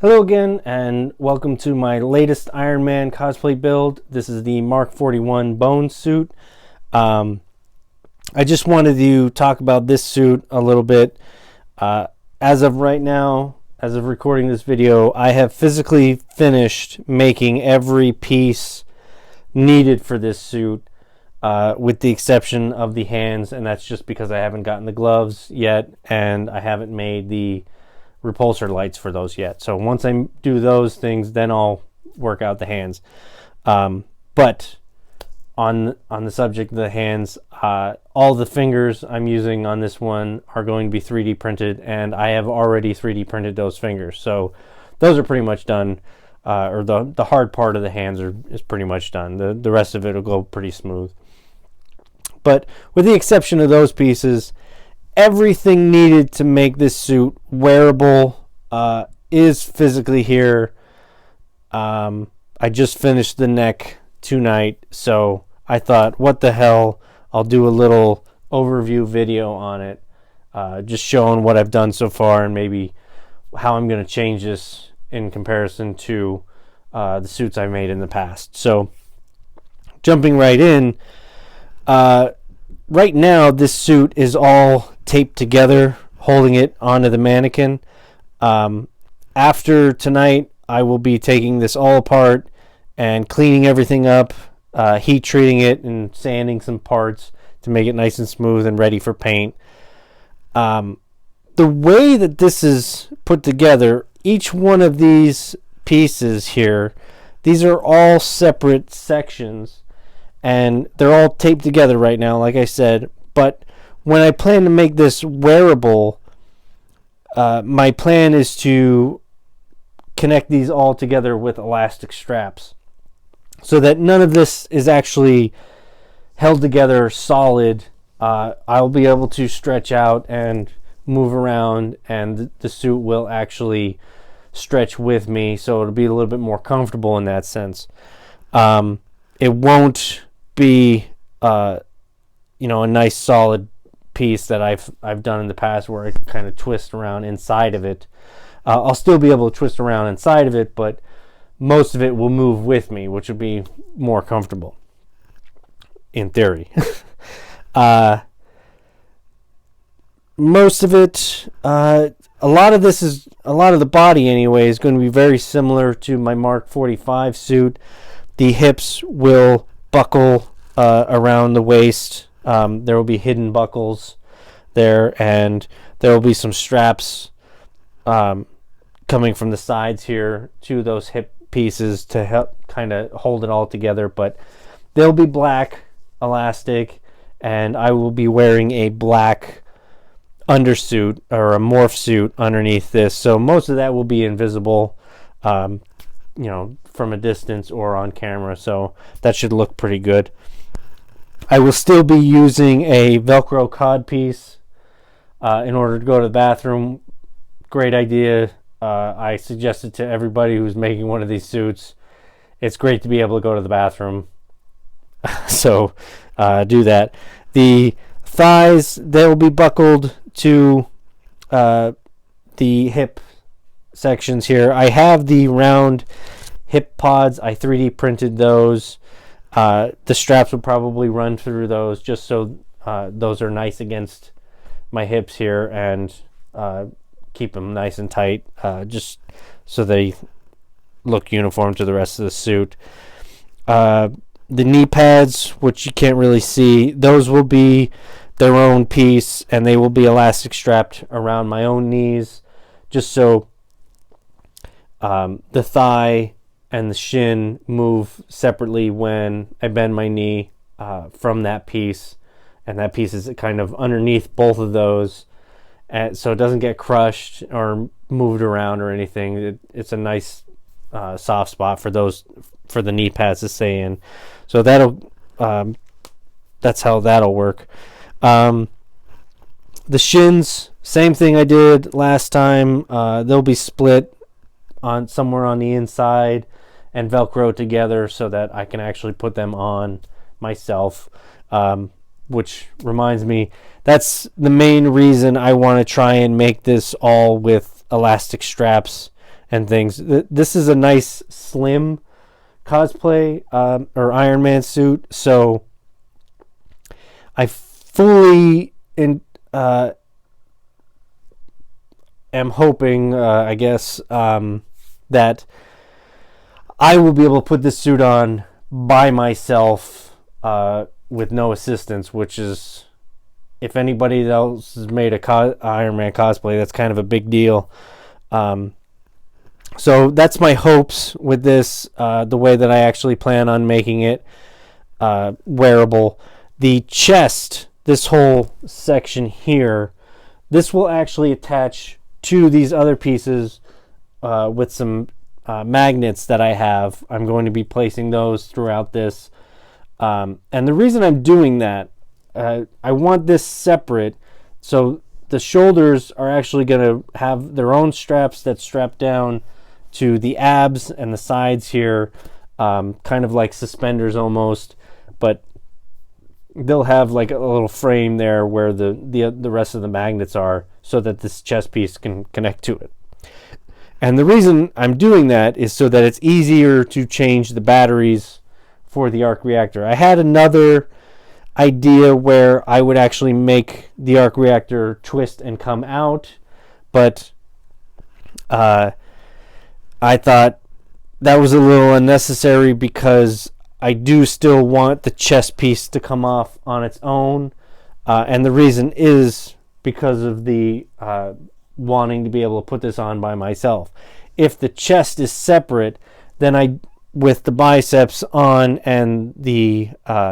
Hello again, and welcome to my latest Iron Man cosplay build. This is the Mark 41 bone suit. I just wanted to talk about this suit a little bit. As of right now, as of recording this video, I have physically finished making every piece needed for this suit, with the exception of the hands, and that's just because I haven't gotten the gloves yet, and I haven't made the repulsor lights for those yet. So once I do those things, then I'll work out the hands. But on the subject of the hands, all the fingers I'm using on this one are going to be 3D printed, and I have already 3D printed those fingers. So those are pretty much done, or the hard part of the hands is pretty much done. The rest of it will go pretty smooth. But with the exception of those pieces, everything needed to make this suit wearable is physically here. I just finished the neck tonight, so I thought, what the hell, I'll do a little overview video on it, just showing what I've done so far and maybe how I'm going to change this in comparison to the suits I've made in the past. So jumping right in, right now this suit is all taped together, holding it onto the mannequin. After tonight, I will be taking this all apart and cleaning everything up, heat treating it and sanding some parts to make it nice and smooth and ready for paint. The way that this is put together, each one of these pieces here, these are all separate sections, and they're all taped together right now, like I said. But when I plan to make this wearable, my plan is to connect these all together with elastic straps so that none of this is actually held together solid. I'll be able to stretch out and move around, and the suit will actually stretch with me, so it'll be a little bit more comfortable in that sense. It won't be a nice solid piece that I've done in the past where I kind of twist around inside of it. I'll still be able to twist around inside of it, but most of it will move with me, which will be more comfortable in theory. Most of it, a lot of the body anyway, is going to be very similar to my Mark 45 suit. The hips will buckle around the waist. There will be hidden buckles there, and there will be some straps coming from the sides here to those hip pieces to help kind of hold it all together. But they'll be black elastic, and I will be wearing a black undersuit or a morph suit underneath this, so most of that will be invisible, from a distance or on camera, so that should look pretty good. I will still be using a Velcro cod piece in order to go to the bathroom. Great idea. I suggest it to everybody who's making one of these suits. It's great to be able to go to the bathroom. So do that. The thighs, they will be buckled to the hip sections here. I have the round hip pods. I 3D printed those. The straps will probably run through those just so those are nice against my hips here and keep them nice and tight, just so they look uniform to the rest of the suit. The knee pads, which you can't really see, those will be their own piece, and they will be elastic strapped around my own knees, just so the thigh and the shin move separately when I bend my knee from that piece, and that piece is kind of underneath both of those, and so it doesn't get crushed or moved around or anything. It's a nice soft spot for the knee pads to stay in. So that's how that'll work. The shins, same thing I did last time. They'll be split on somewhere on the inside and Velcro together so that I can actually put them on myself, which reminds me, that's the main reason I want to try and make this all with elastic straps and things. This is a nice slim cosplay or Iron Man suit, so I fully am hoping, I guess, that I will be able to put this suit on by myself with no assistance, which is, if anybody else has made a Iron Man cosplay, that's kind of a big deal. So that's my hopes with this, the way that I actually plan on making it wearable. The chest, this whole section here, this will actually attach to these other pieces with some magnets that I have. I'm going to be placing those throughout this. And the reason I'm doing that, I want this separate, so the shoulders are actually going to have their own straps that strap down to the abs and the sides here, kind of like suspenders almost, but they'll have like a little frame there where the rest of the magnets are, so that this chest piece can connect to it. And the reason I'm doing that is so that it's easier to change the batteries for the arc reactor. I had another idea where I would actually make the arc reactor twist and come out, but I thought that was a little unnecessary because I do still want the chest piece to come off on its own, and the reason is because of the wanting to be able to put this on by myself. If the chest is separate, then with the biceps on and the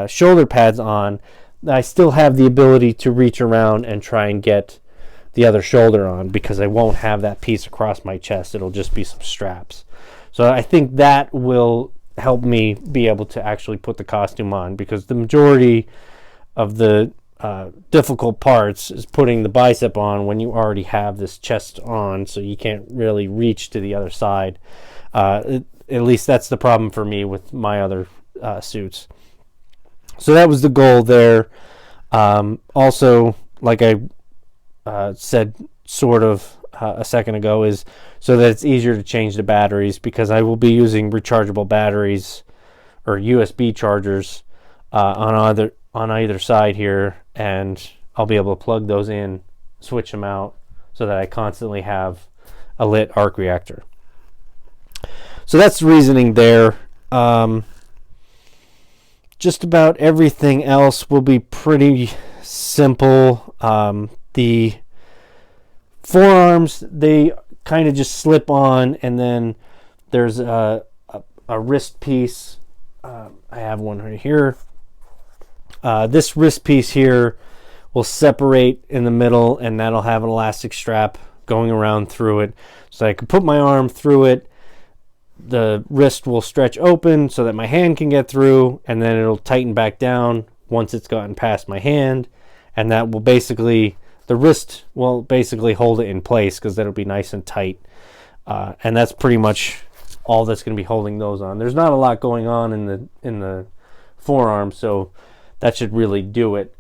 shoulder pads on, I still have the ability to reach around and try and get the other shoulder on, because I won't have that piece across my chest. It'll just be some straps. So I think that will help me be able to actually put the costume on, because the majority of the difficult parts is putting the bicep on when you already have this chest on, so you can't really reach to the other side. At least that's the problem for me with my other suits. So that was the goal there. Also, like I said sort of a second ago, is so that it's easier to change the batteries, because I will be using rechargeable batteries or USB chargers on either side here, and I'll be able to plug those in, switch them out, so that I constantly have a lit arc reactor. So that's the reasoning there. Just about everything else will be pretty simple. The forearms, they kind of just slip on, and then there's a wrist piece. I have one right here. This wrist piece here will separate in the middle, and that'll have an elastic strap going around through it, so I can put my arm through it. The wrist will stretch open so that my hand can get through, and then it'll tighten back down once it's gotten past my hand, and that will basically, the wrist will basically hold it in place, because that'll be nice and tight. And that's pretty much all that's going to be holding those on. There's not a lot going on in the forearm, so that should really do it.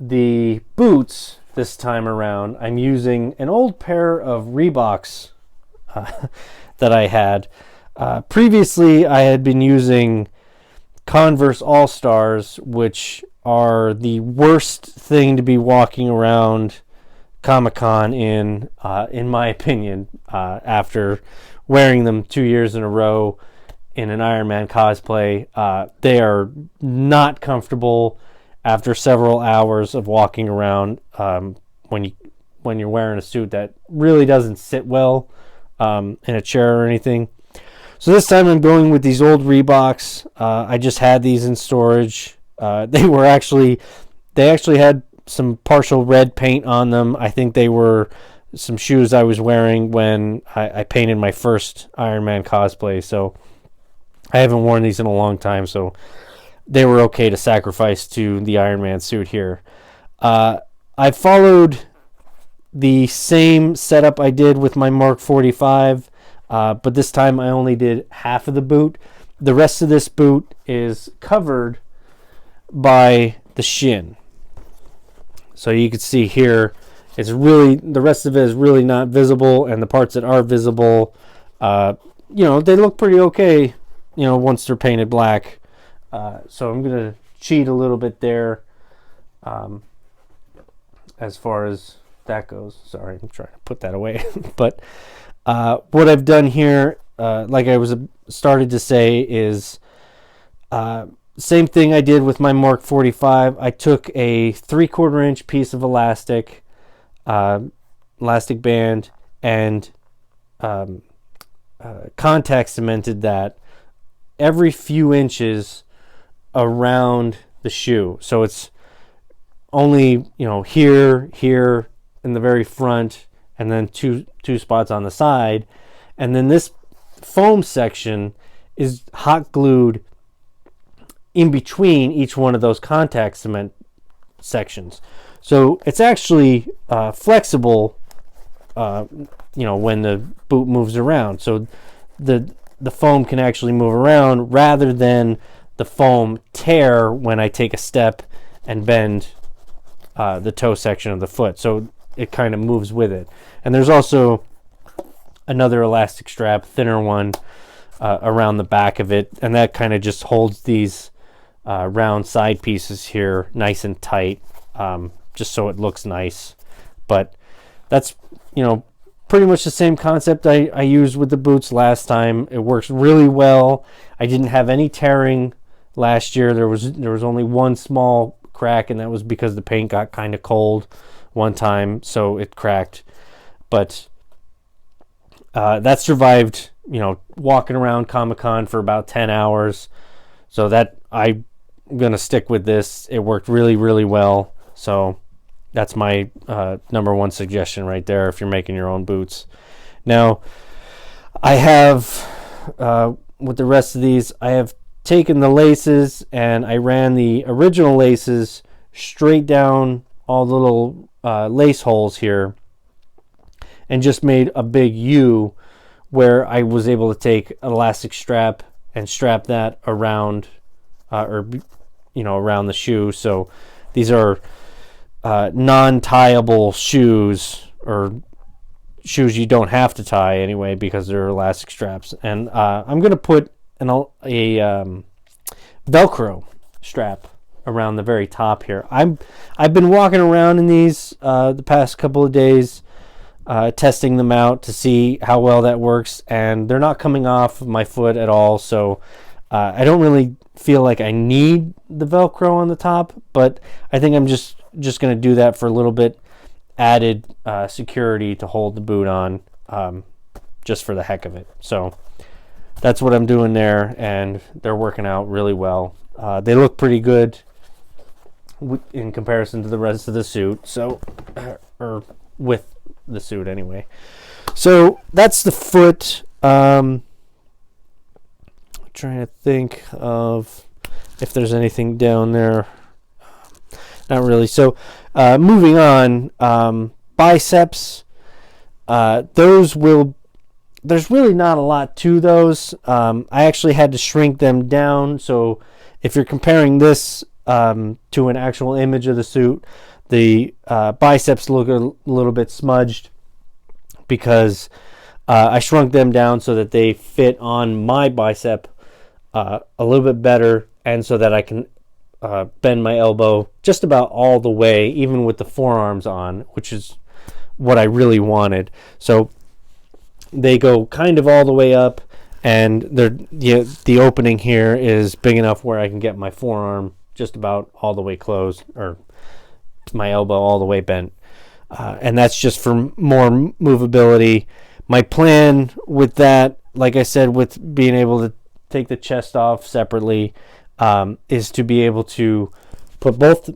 The boots this time around, I'm using an old pair of Reeboks that I had. Previously, I had been using Converse All-Stars, which are the worst thing to be walking around Comic-Con in my opinion, after wearing them 2 years in a row in an Iron Man cosplay. They are not comfortable after several hours of walking around when you're wearing a suit that really doesn't sit well in a chair or anything. So this time I'm going with these old Reeboks. I just had these in storage. They actually had some partial red paint on them. I think they were some shoes I was wearing when I painted my first Iron Man cosplay. So I haven't worn these in a long time, so they were okay to sacrifice to the Iron Man suit here. I followed the same setup I did with my Mark 45, but this time I only did half of the boot. The rest of this boot is covered by the shin. So you can see here, it's really, the rest of it is really not visible, and the parts that are visible, you know, they look pretty okay, you know, once they're painted black. So I'm gonna cheat a little bit there, as far as that goes. Sorry, I'm trying to put that away. But what I've done here, like I was started to say, is same thing I did with my Mark 45. I took a 3/4 inch piece of elastic band, and contact cemented that every few inches around the shoe. So it's only, you know, here in the very front, and then two spots on the side, and then this foam section is hot glued in between each one of those contact cement sections. So it's actually flexible, you know, when the boot moves around. So the foam can actually move around rather than the foam tear when I take a step and bend the toe section of the foot. So it kind of moves with it. And there's also another elastic strap, thinner one, around the back of it, and that kind of just holds these round side pieces here nice and tight, just so it looks nice. But that's, you know, pretty much the same concept I used with the boots last time. It works really well. I didn't have any tearing last year. There was only one small crack, and that was because the paint got kind of cold one time, so it cracked. But that survived, you know, walking around Comic-Con for about 10 hours. So that, I'm going to stick with this. It worked really, really well. So that's my number one suggestion right there if you're making your own boots. Now, I have, with the rest of these, I have taken the laces and I ran the original laces straight down all the little lace holes here, and just made a big U where I was able to take an elastic strap and strap that around, or, you know, around the shoe. So these are non-tieable shoes, or shoes you don't have to tie anyway because they're elastic straps. And I'm going to put a Velcro strap around the very top here. I've been walking around in these the past couple of days, testing them out to see how well that works, and they're not coming off my foot at all. So I don't really feel like I need the Velcro on the top, but I think I'm just going to do that for a little bit, added security to hold the boot on, just for the heck of it. So that's what I'm doing there, and they're working out really well. They look pretty good in comparison to the rest of the suit, so, or with the suit anyway. So that's the foot. Trying to think of if there's anything down there. Not really. So moving on, biceps, there's really not a lot to those. I actually had to shrink them down. So if you're comparing this to an actual image of the suit, the biceps look a little bit smudged because I shrunk them down so that they fit on my bicep a little bit better, and so that I can bend my elbow just about all the way, even with the forearms on, which is what I really wanted. So they go kind of all the way up, and the opening here is big enough where I can get my forearm just about all the way closed, or my elbow all the way bent. And that's just for more movability. My plan with that, like I said, with being able to take the chest off separately, is to be able to put both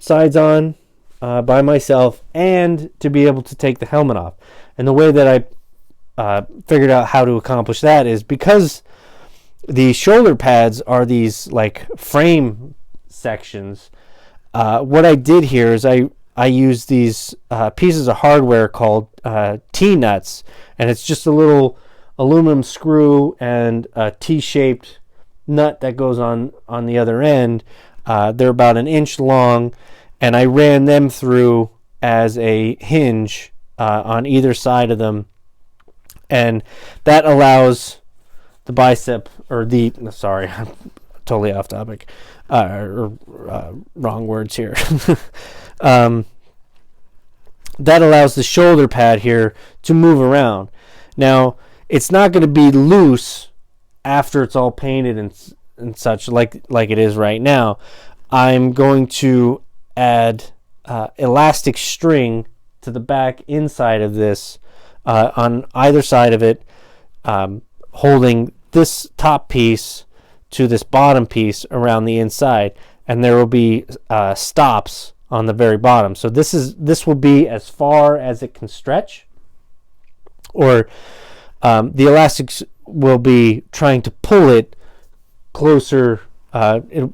sides on by myself, and to be able to take the helmet off. And the way that I figured out how to accomplish that is because the shoulder pads are these like frame sections. What I did here is I used these pieces of hardware called T-nuts, and it's just a little aluminum screw and a T-shaped nut that goes on the other end. They're about 1 inch long, and I ran them through as a hinge on either side of them, and that allows the bicep, or the, sorry, I'm totally off topic, wrong words here. That allows the shoulder pad here to move around. Now, it's not going to be loose after it's all painted and such like it is right now. I'm going to add elastic string to the back inside of this on either side of it, holding this top piece to this bottom piece around the inside, and there will be stops on the very bottom. So this will be as far as it can stretch, or the elastics will be trying to pull it closer, it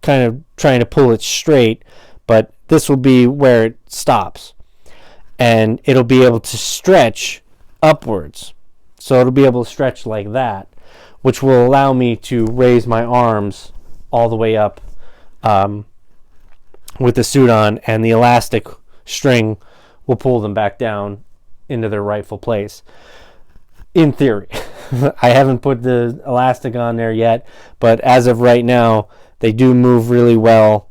kind of trying to pull it straight, but this will be where it stops, and it'll be able to stretch upwards. So it'll be able to stretch like that, which will allow me to raise my arms all the way up with the suit on, and the elastic string will pull them back down into their rightful place. In theory. I haven't put the elastic on there yet, but as of right now, they do move really well.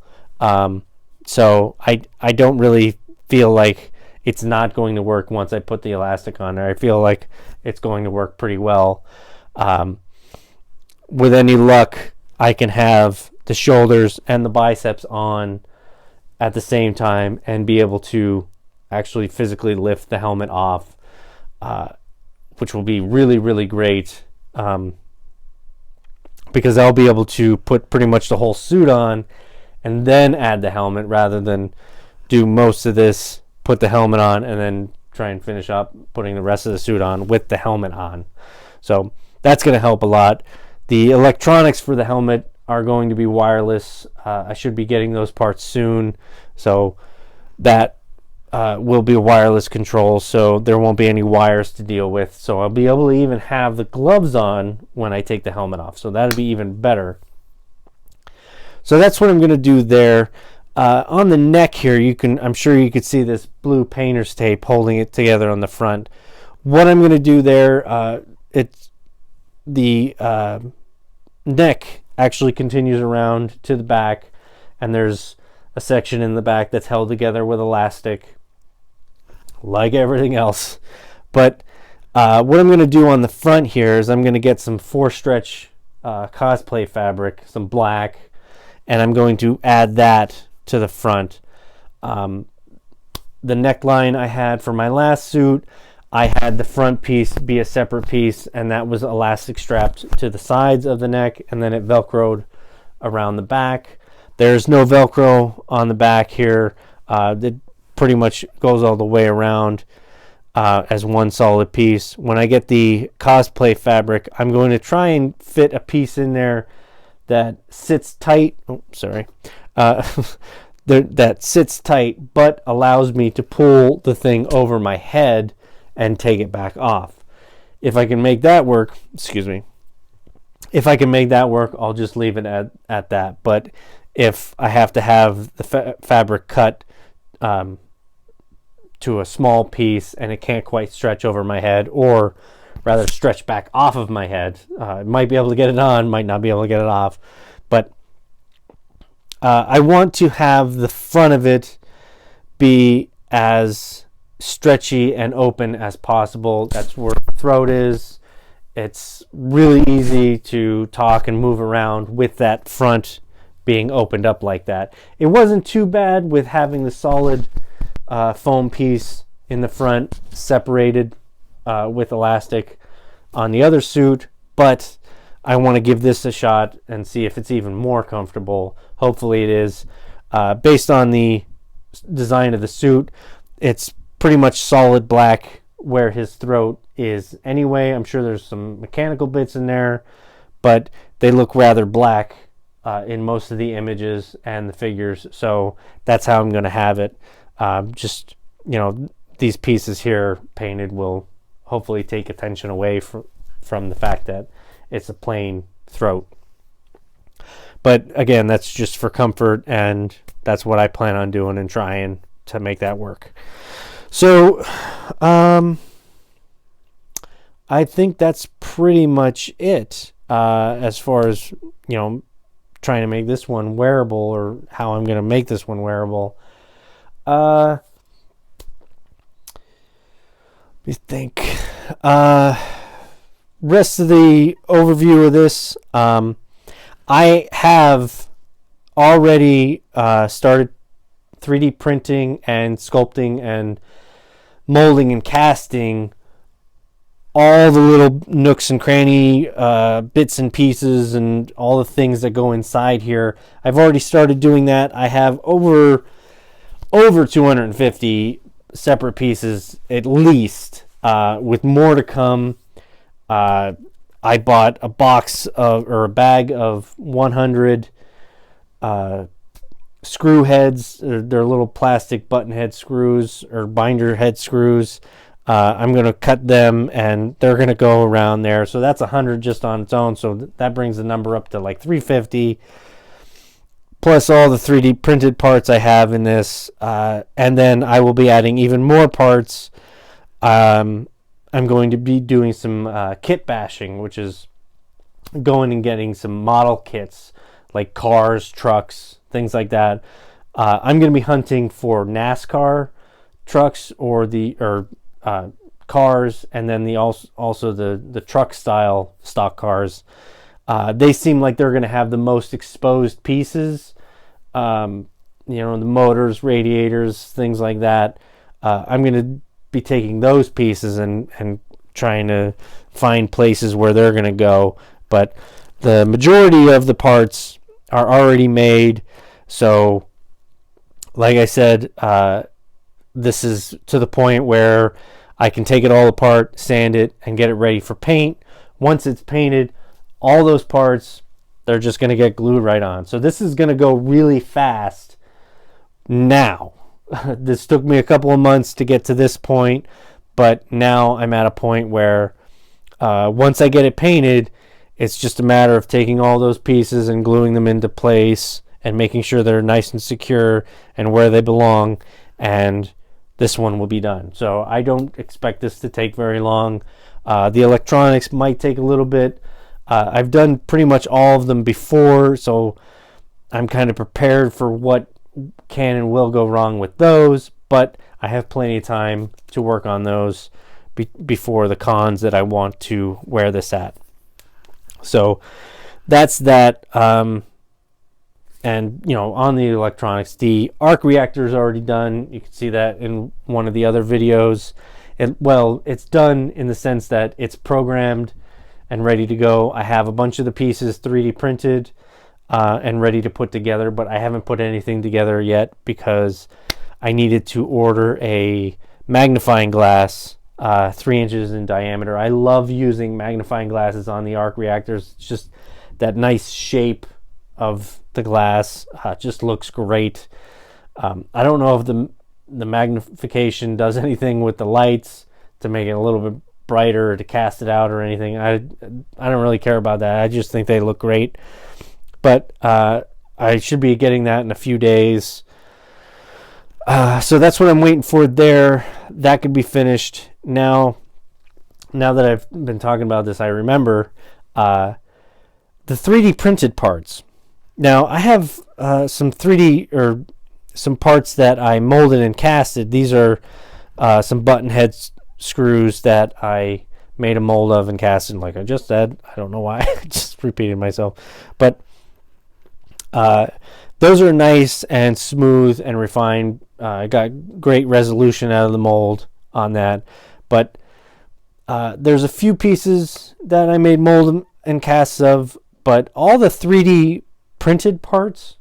So I don't really feel like it's not going to work once I put the elastic on there. I feel like it's going to work pretty well. With any luck, I can have the shoulders and the biceps on at the same time and be able to actually physically lift the helmet off, which will be really, really great, because I'll be able to put pretty much the whole suit on and then add the helmet, rather than do most of this, put the helmet on, and then try and finish up putting the rest of the suit on with the helmet on. So that's going to help a lot. The electronics for the helmet are going to be wireless. I should be getting those parts soon, so that will be a wireless control, so there won't be any wires to deal with. So I'll be able to even have the gloves on when I take the helmet off, so that'll be even better. So that's what I'm going to do there. On the neck here, I'm sure you could see this blue painter's tape holding it together on the front. What I'm going to do there, it's the neck actually continues around to the back, and there's a section in the back that's held together with elastic, like everything else. But what I'm going to do on the front here is I'm going to get some 4-stretch cosplay fabric, some black, and I'm going to add that to the front. The neckline I had for my last suit, I had the front piece be a separate piece, and that was elastic strapped to the sides of the neck, and then it velcroed around the back. There's no velcro on the back here. It pretty much goes all the way around as one solid piece. When I get the cosplay fabric, I'm going to try and fit a piece in there that sits tight. Oh, sorry. That sits tight, but allows me to pull the thing over my head and take it back off. If I can make that work, if I can make that work, I'll just leave it at that. But if I have to have the fabric cut to a small piece and it can't quite stretch over my head, or rather stretch back off of my head, might be able to get it on, might not be able to get it off, but I want to have the front of it be as stretchy and open as possible. That's where the throat is. It's really easy to talk and move around with that front being opened up like that. It wasn't too bad with having the solid foam piece in the front separated with elastic on the other suit, but I want to give this a shot and see if it's even more comfortable. Hopefully it is. Based on the design of the suit, it's pretty much solid black where his throat is anyway. I'm sure there's some mechanical bits in there, but they look rather black in most of the images and the figures, so that's how I'm going to have it. Just, these pieces here painted will hopefully take attention away from the fact that it's a plain throat. But again, that's just for comfort, and that's what I plan on doing and trying to make that work. So I think that's pretty much it as far as, trying to make this one wearable, or how I'm going to make this one wearable. Let me think. Rest of the overview of this, I have already started 3D printing and sculpting and molding and casting all the little nooks and cranny bits and pieces and all the things that go inside here. I've already started doing that. I have over 250 separate pieces at least, with more to come. I bought a bag of 100 screw heads. They're little plastic button head screws or binder head screws. I'm going to cut them, and they're going to go around there. So that's 100 just on its own. So that brings the number up to like 350, plus all the 3D printed parts I have in this. And then I will be adding even more parts. I'm going to be doing some kit bashing, which is going and getting some model kits like cars, trucks, things like that. I'm going to be hunting for NASCAR trucks or cars, and then also the truck style stock cars. They seem like they're going to have the most exposed pieces. The motors, radiators, things like that. I'm going to be taking those pieces and trying to find places where they're going to go. But the majority of the parts are already made. So, like I said, this is to the point where I can take it all apart, sand it, and get it ready for paint. Once it's painted, all those parts, they're just going to get glued right on. So this is going to go really fast now. This took me a couple of months to get to this point, but now I'm at a point where once I get it painted, it's just a matter of taking all those pieces and gluing them into place and making sure they're nice and secure and where they belong, and this one will be done. So I don't expect this to take very long. The electronics might take a little bit. I've done pretty much all of them before, so I'm kind of prepared for what can and will go wrong with those, but I have plenty of time to work on those before the cons that I want to wear this at. So that's that. And on the electronics, the arc reactor is already done. You can see that in one of the other videos. It's done in the sense that it's programmed and ready to go. I have a bunch of the pieces 3D printed and ready to put together, but I haven't put anything together yet because I needed to order a magnifying glass 3 inches in diameter. I love using magnifying glasses on the arc reactors. It's just that nice shape of the glass just looks great. I don't know if the magnification does anything with the lights to make it a little bit brighter or to cast it out or anything. I don't really care about that. I just think they look great. But I should be getting that in a few days. So that's what I'm waiting for there. That could be finished. Now that I've been talking about this, I remember the 3D printed parts. Now, I have some 3D or some parts that I molded and casted. These are some button head screws that I made a mold of and casted, like I just said. I don't know why. I just repeated myself. But those are nice and smooth and refined. I got great resolution out of the mold on that. But there's a few pieces that I made mold and casts of, but all the 3D printed parts,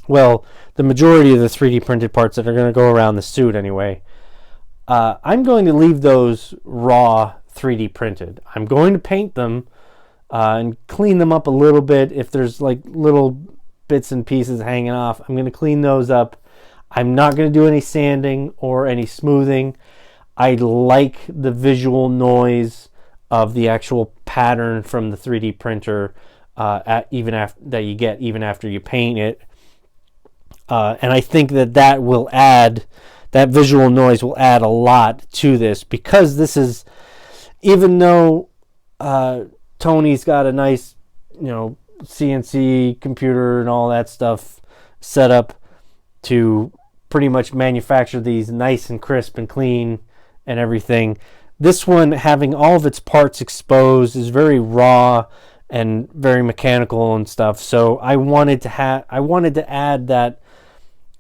well, the majority of the 3D printed parts that are going to go around the suit anyway, I'm going to leave those raw 3D printed. I'm going to paint them and clean them up a little bit. If there's like little bits and pieces hanging off, I'm going to clean those up. I'm not going to do any sanding or any smoothing. I like the visual noise of the actual pattern from the 3D printer even after you paint it. And I think that will add, that visual noise will add a lot to this, because this is, even though Tony's got a nice, CNC computer and all that stuff set up to pretty much manufacture these nice and crisp and clean and everything, this one, having all of its parts exposed, is very raw and very mechanical and stuff. So I wanted to add that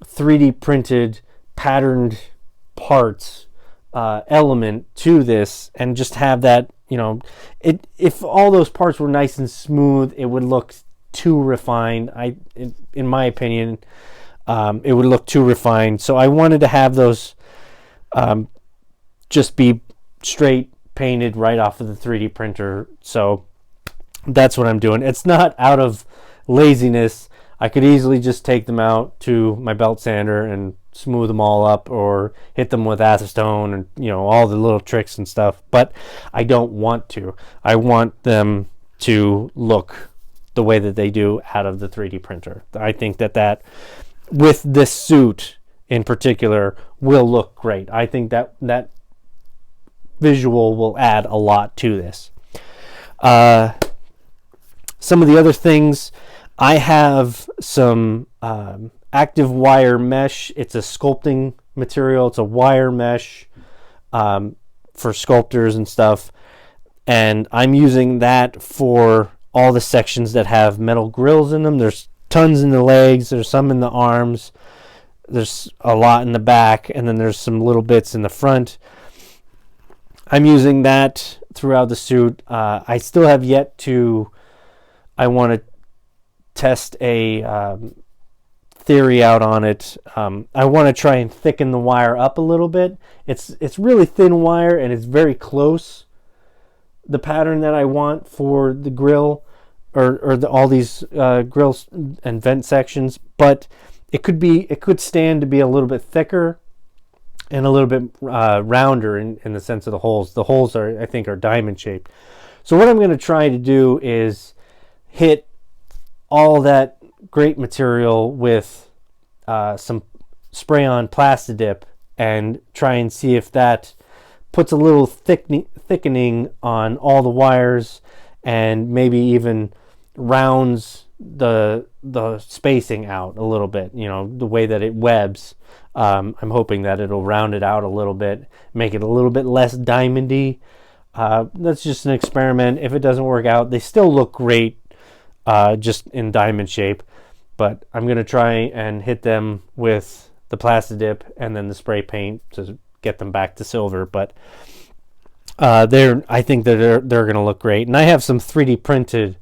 3D printed patterned parts element to this, and just have that, if all those parts were nice and smooth, it would look too refined. In my opinion, it would look too refined. So I wanted to have those just be straight painted right off of the 3D printer. So that's what I'm doing. It's not out of laziness. I could easily just take them out to my belt sander and smooth them all up, or hit them with acetone, and all the little tricks and stuff, but I don't want to. I want them to look the way that they do out of the 3D printer. I think that with this suit in particular will look great. I think that visual will add a lot to this. Some of the other things, I have some active wire mesh. It's a sculpting material. It's a wire mesh for sculptors and stuff, and I'm using that for all the sections that have metal grills in them. There's tons in the legs, there's some in the arms, there's a lot in the back, and then there's some little bits in the front. I'm using that throughout the suit. I still have yet to, I want to test a theory out on it. I want to try and thicken the wire up a little bit. It's really thin wire, and it's very close, the pattern that I want for the grill, or all these grills and vent sections, but it could stand to be a little bit thicker and a little bit rounder in the sense of the holes. The holes I think are diamond shaped. So what I'm going to try to do is hit all that great material with some spray-on Plastidip, and try and see if that puts a little thickening on all the wires, and maybe even rounds the spacing out a little bit, the way that it webs. I'm hoping that it'll round it out a little bit, make it a little bit less diamondy. That's just an experiment. If it doesn't work out, they still look great just in diamond shape, but I'm going to try and hit them with the Plastidip and then the spray paint to get them back to silver. But I think that they're going to look great. And I have some 3D printed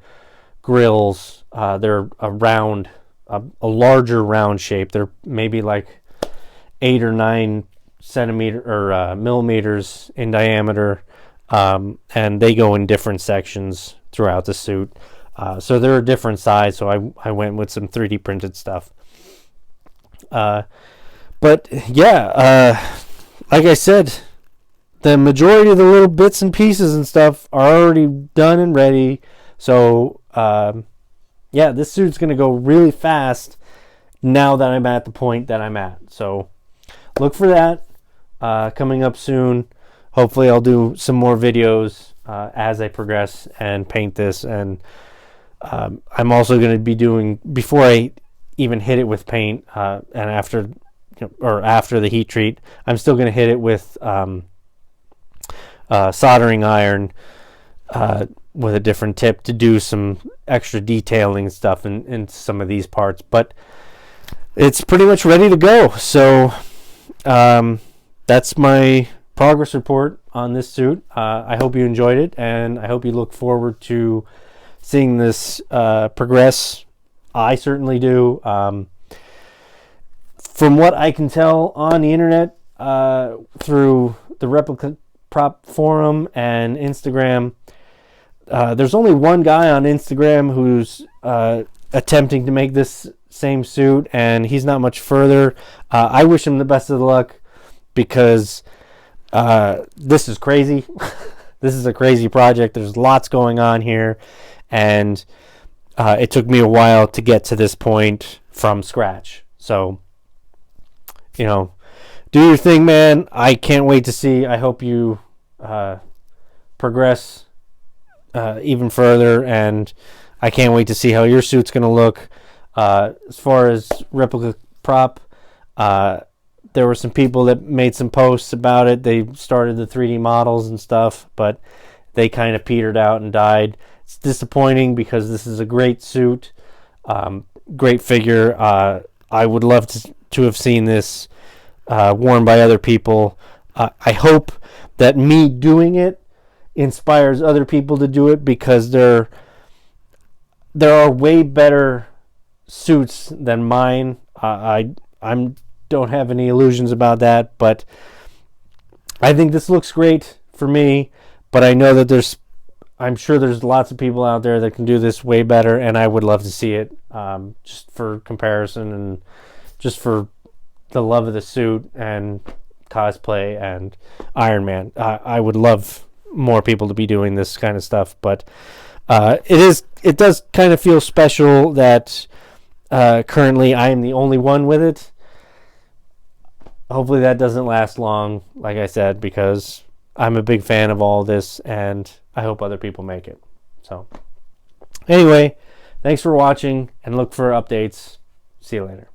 grills. They're a larger round shape. They're maybe like 8 or 9 centimeter or millimeters in diameter, and they go in different sections throughout the suit. So they're a different size, so I went with some 3D printed stuff. But yeah, like I said, the majority of the little bits and pieces and stuff are already done and ready. So yeah, this suit's going to go really fast now that I'm at the point that I'm at. So look for that coming up soon. Hopefully I'll do some more videos as I progress and paint this. And I'm also going to be doing, before I even hit it with paint, and after the heat treat, I'm still going to hit it with soldering iron with a different tip to do some extra detailing stuff in some of these parts. But it's pretty much ready to go. So that's my progress report on this suit. I hope you enjoyed it, and I hope you look forward to seeing this progress. I certainly do. From what I can tell on the internet, through the Replica Prop forum and Instagram, there's only one guy on Instagram who's attempting to make this same suit, and he's not much further. I wish him the best of luck, because this is crazy. This is a crazy project. There's lots going on here, and it took me a while to get to this point from scratch. So, you know, do your thing, man. I can't wait to see. I hope you progress even further, and I can't wait to see how your suit's going to look. As far as replica prop, there were some people that made some posts about it. They started the 3D models and stuff, but they kind of petered out and died. It's disappointing because this is a great suit, great figure. I would love to have seen this worn by other people. I hope that me doing it inspires other people to do it, because there are way better suits than mine. I don't have any illusions about that, but I think this looks great for me. But I know that I'm sure there's lots of people out there that can do this way better, and I would love to see it, just for comparison and just for the love of the suit and cosplay and Iron Man. I would love more people to be doing this kind of stuff, but it does kind of feel special that currently I am the only one with it. Hopefully that doesn't last long, like I said, because I'm a big fan of all this, and I hope other people make it. So anyway, thanks for watching, and look for updates. See you later.